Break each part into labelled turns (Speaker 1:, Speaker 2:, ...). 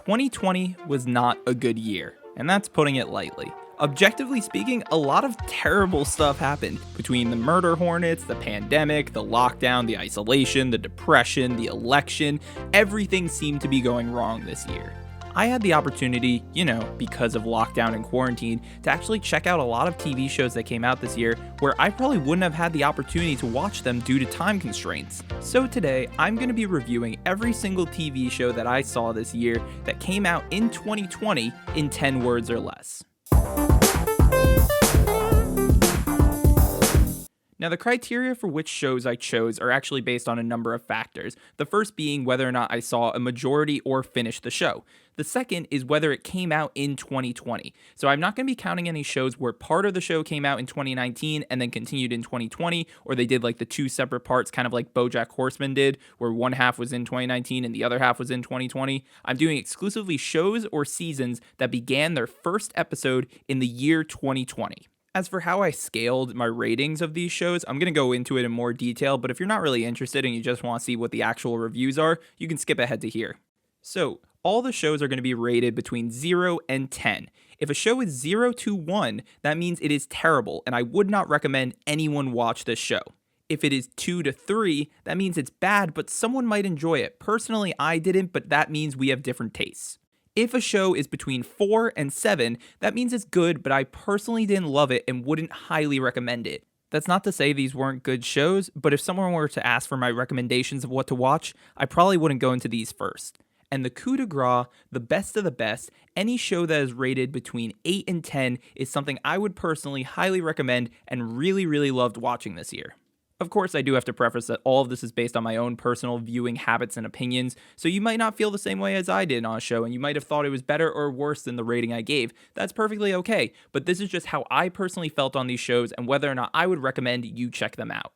Speaker 1: 2020 was not a good year, and that's putting it lightly. Objectively speaking, a lot of terrible stuff happened between the murder hornets, the pandemic, the lockdown, the isolation, the depression, the election. Everything seemed to be going wrong this year. I had the opportunity, because of lockdown and quarantine, to actually check out a lot of TV shows that came out this year where I probably wouldn't have had the opportunity to watch them due to time constraints. So today, I'm going to be reviewing every single TV show that I saw this year that came out in 2020 in 10 words or less. Now, the criteria for which shows I chose are actually based on a number of factors. The first being whether or not I saw a majority or finished the show. The second is whether it came out in 2020. So I'm not going to be counting any shows where part of the show came out in 2019 and then continued in 2020, or they did like the two separate parts, kind of like BoJack Horseman did, where one half was in 2019 and the other half was in 2020. I'm doing exclusively shows or seasons that began their first episode in the year 2020. As for how I scaled my ratings of these shows, I'm going to go into it in more detail, but if you're not really interested and you just want to see what the actual reviews are, you can skip ahead to here. So, all the shows are going to be rated between 0 and 10. If a show is 0 to 1, that means it is terrible, and I would not recommend anyone watch this show. If it is 2 to 3, that means it's bad, but someone might enjoy it. Personally, I didn't, but that means we have different tastes. If a show is between 4 and 7, that means it's good, but I personally didn't love it and wouldn't highly recommend it. That's not to say these weren't good shows, but if someone were to ask for my recommendations of what to watch, I probably wouldn't go into these first. And the coup de grace, the best of the best, any show that is rated between 8 and 10 is something I would personally highly recommend and really loved watching this year. Of course, I do have to preface that all of this is based on my own personal viewing habits and opinions, so you might not feel the same way as I did on a show, and you might have thought it was better or worse than the rating I gave. That's perfectly okay, but this is just how I personally felt on these shows and whether or not I would recommend you check them out.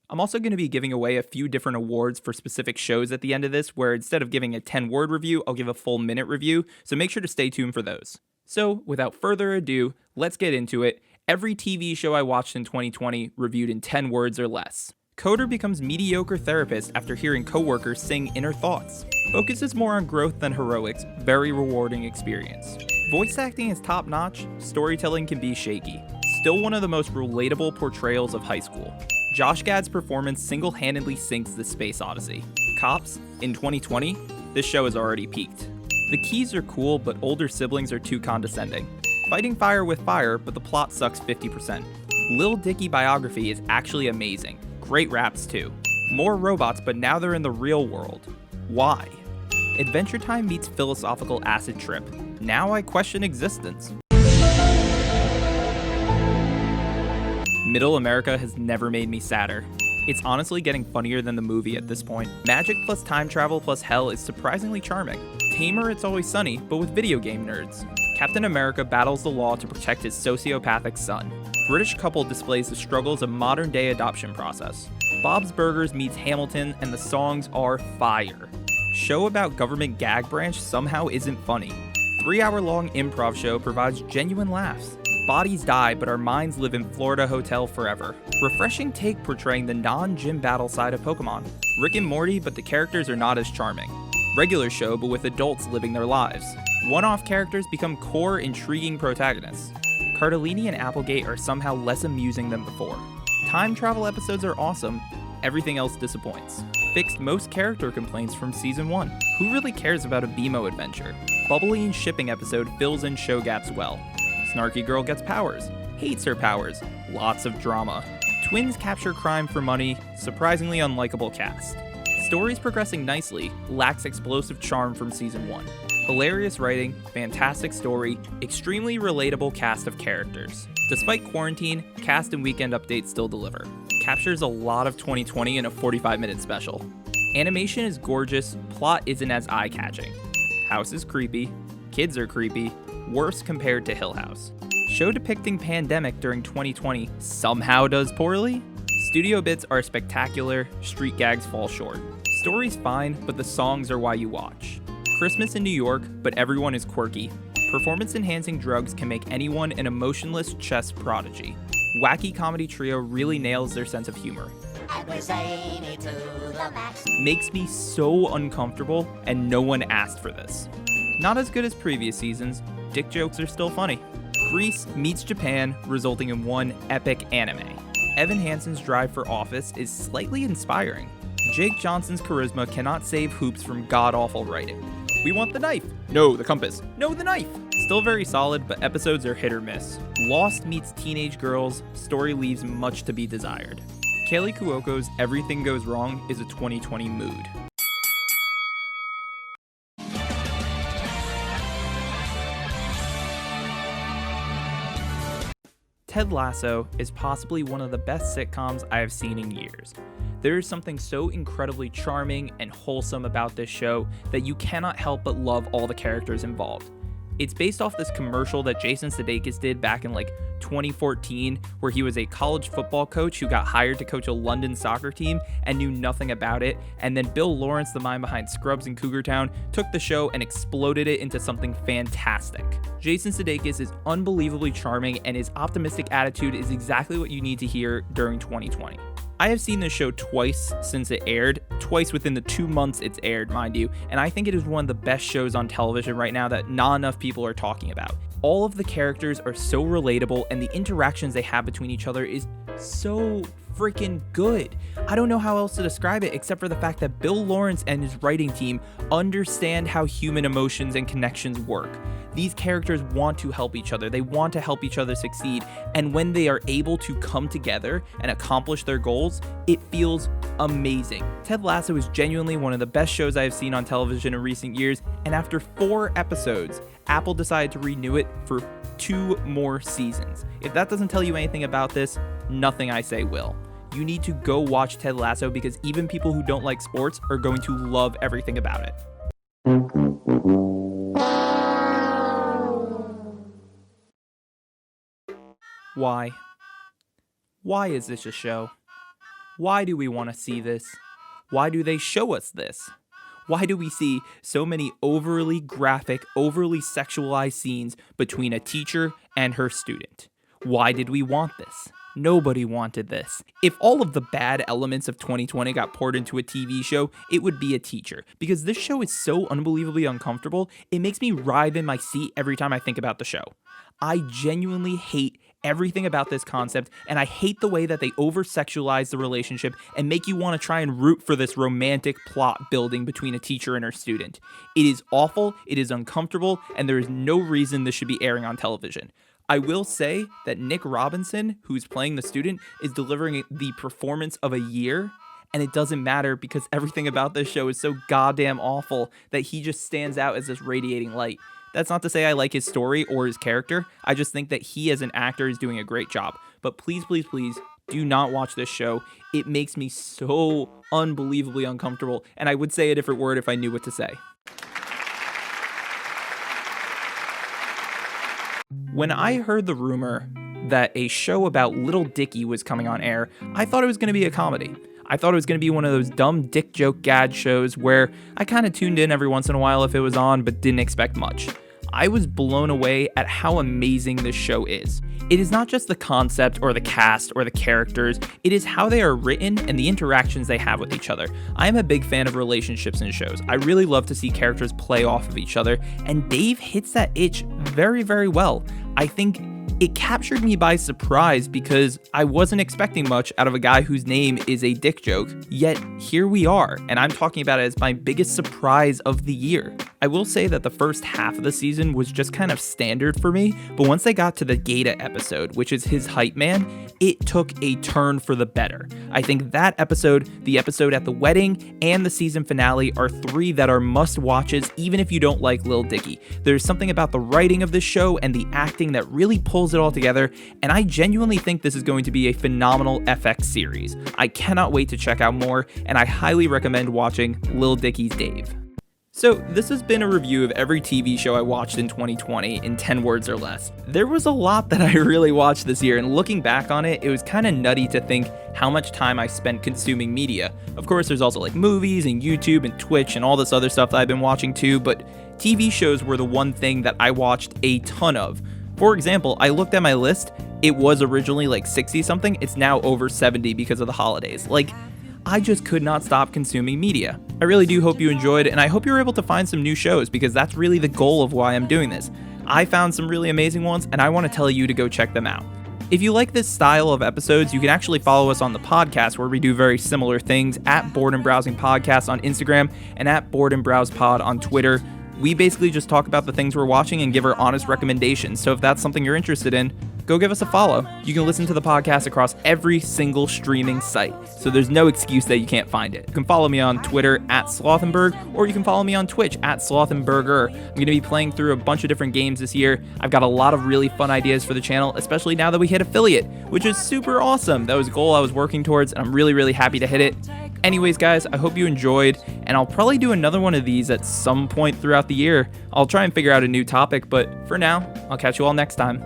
Speaker 1: I'm also going to be giving away a few different awards for specific shows at the end of this, where instead of giving a 10-word review, I'll give a full minute review, so make sure to stay tuned for those. So, without further ado, let's get into it. Every TV show I watched in 2020 reviewed in 10 words or less. Coder becomes mediocre therapist after hearing coworkers sing inner thoughts. Focuses more on growth than heroics, very rewarding experience. Voice acting is top-notch, storytelling can be shaky. Still one of the most relatable portrayals of high school. Josh Gad's performance single-handedly sinks the Space Odyssey. Cops, in 2020, this show has already peaked. The keys are cool, but older siblings are too condescending. Fighting fire with fire, but the plot sucks 50%. Lil Dicky biography is actually amazing. Great raps too. More robots, but now they're in the real world. Why? Adventure Time meets philosophical acid trip. Now I question existence. Middle America has never made me sadder. It's honestly getting funnier than the movie at this point. Magic plus time travel plus hell is surprisingly charming. Tamer It's Always Sunny, but with video game nerds. Captain America battles the law to protect his sociopathic son. British couple displays the struggles of modern-day adoption process. Bob's Burgers meets Hamilton, and the songs are fire. Show about government gag branch somehow isn't funny. 3-hour-long improv show provides genuine laughs. Bodies die, but our minds live in Florida hotel forever. Refreshing take portraying the non-gym battle side of Pokemon. Rick and Morty, but the characters are not as charming. Regular show, but with adults living their lives. One-off characters become core, intriguing protagonists. Cardellini and Applegate are somehow less amusing than before. Time travel episodes are awesome. Everything else disappoints. Fixed most character complaints from Season 1. Who really cares about a BMO adventure? Bubblaine shipping episode fills in show gaps well. Snarky girl gets powers. Hates her powers. Lots of drama. Twins capture crime for money. Surprisingly unlikable cast. Stories progressing nicely. Lacks explosive charm from Season 1. Hilarious writing, fantastic story, extremely relatable cast of characters. Despite quarantine, cast and weekend updates still deliver. Captures a lot of 2020 in a 45-minute special. Animation is gorgeous, plot isn't as eye-catching. House is creepy, kids are creepy, worse compared to Hill House. Show depicting pandemic during 2020 somehow does poorly. Studio bits are spectacular, street gags fall short. Story's fine, but the songs are why you watch. Christmas in New York, but everyone is quirky. Performance-enhancing drugs can make anyone an emotionless chess prodigy. Wacky comedy trio really nails their sense of humor. Makes me so uncomfortable, and no one asked for this. Not as good as previous seasons, dick jokes are still funny. Greece meets Japan, resulting in one epic anime. Evan Hansen's drive for office is slightly inspiring. Jake Johnson's charisma cannot save Hoops from god-awful writing. We want the knife. No, the compass. No, the knife. Still very solid, but episodes are hit or miss. Lost meets Teenage Girls, story leaves much to be desired. Kaylee Cuoco's Everything Goes Wrong is a 2020 mood. Ted Lasso is possibly one of the best sitcoms I have seen in years. There is something so incredibly charming and wholesome about this show that you cannot help but love all the characters involved. It's based off this commercial that Jason Sudeikis did back in 2014, where he was a college football coach who got hired to coach a London soccer team and knew nothing about it, and then Bill Lawrence, the mind behind Scrubs and Cougar Town, took the show and exploded it into something fantastic. Jason Sudeikis is unbelievably charming, and his optimistic attitude is exactly what you need to hear during 2020. I have seen this show twice since it aired, twice within the 2 months it's aired, mind you, and I think it is one of the best shows on television right now that not enough people are talking about. All of the characters are so relatable, and the interactions they have between each other is so freaking good. I don't know how else to describe it except for the fact that Bill Lawrence and his writing team understand how human emotions and connections work. These characters want to help each other. They want to help each other succeed. And when they are able to come together and accomplish their goals, it feels amazing. Ted Lasso is genuinely one of the best shows I have seen on television in recent years. And after 4 episodes, Apple decided to renew it for 2 more seasons. If that doesn't tell you anything about this, nothing I say will. You need to go watch Ted Lasso because even people who don't like sports are going to love everything about it. Why? Why is this a show? Why do we want to see this? Why do they show us this? Why do we see so many overly graphic, overly sexualized scenes between a teacher and her student? Why did we want this? Nobody wanted this. If all of the bad elements of 2020 got poured into a TV show, it would be a teacher. Because this show is so unbelievably uncomfortable, it makes me writhe in my seat every time I think about the show. I genuinely hate everything about this concept, and I hate the way that they over-sexualize the relationship and make you want to try and root for this romantic plot building between a teacher and her student. It is awful, it is uncomfortable, and there is no reason this should be airing on television. I will say that Nick Robinson, who's playing the student, is delivering the performance of a year, and it doesn't matter because everything about this show is so goddamn awful that he just stands out as this radiating light. That's not to say I like his story or his character. I just think that he as an actor is doing a great job. But please, please, please do not watch this show. It makes me so unbelievably uncomfortable. And I would say a different word if I knew what to say. When I heard the rumor that a show about Little Dicky was coming on air, I thought it was going to be a comedy. I thought it was going to be one of those dumb dick joke gad shows where I kind of tuned in every once in a while if it was on, but didn't expect much. I was blown away at how amazing this show is. It is not just the concept or the cast or the characters, it is how they are written and the interactions they have with each other. I am a big fan of relationships in shows. I really love to see characters play off of each other, and Dave hits that itch very, very well. I think it captured me by surprise because I wasn't expecting much out of a guy whose name is a dick joke, yet here we are, and I'm talking about it as my biggest surprise of the year. I will say that the first half of the season was just kind of standard for me, but once they got to the Gata episode, which is his hype man, it took a turn for the better. I think that episode, the episode at the wedding, and the season finale are 3 that are must-watches even if you don't like Lil Dicky. There's something about the writing of this show and the acting that really pulls it all together, and I genuinely think this is going to be a phenomenal FX series. I cannot wait to check out more, and I highly recommend watching Lil Dicky's Dave. So this has been a review of every TV show I watched in 2020 in 10 words or less. There was a lot that I really watched this year, and looking back on it, it was kind of nutty to think how much time I spent consuming media. Of course, there's also like movies and YouTube and Twitch and all this other stuff that I've been watching too, but TV shows were the one thing that I watched a ton of. For example, I looked at my list, it was originally like 60 something, it's now over 70 because of the holidays. Like, I just could not stop consuming media. I really do hope you enjoyed, and I hope you're able to find some new shows, because that's really the goal of why I'm doing this. I found some really amazing ones, and I want to tell you to go check them out. If you like this style of episodes, you can actually follow us on the podcast, where we do very similar things, at Bored and Browsing Podcast on Instagram and at Bored and Browse Pod on Twitter. We basically just talk about the things we're watching and give our honest recommendations. So if that's something you're interested in, go give us a follow. You can listen to the podcast across every single streaming site, so there's no excuse that you can't find it. You can follow me on Twitter at Slothenberg, or you can follow me on Twitch at Slothenberger. I'm going to be playing through a bunch of different games this year. I've got a lot of really fun ideas for the channel, especially now that we hit affiliate, which is super awesome. That was a goal I was working towards, and I'm really, really happy to hit it. Anyways, guys, I hope you enjoyed, and I'll probably do another one of these at some point throughout the year. I'll try and figure out a new topic, but for now, I'll catch you all next time.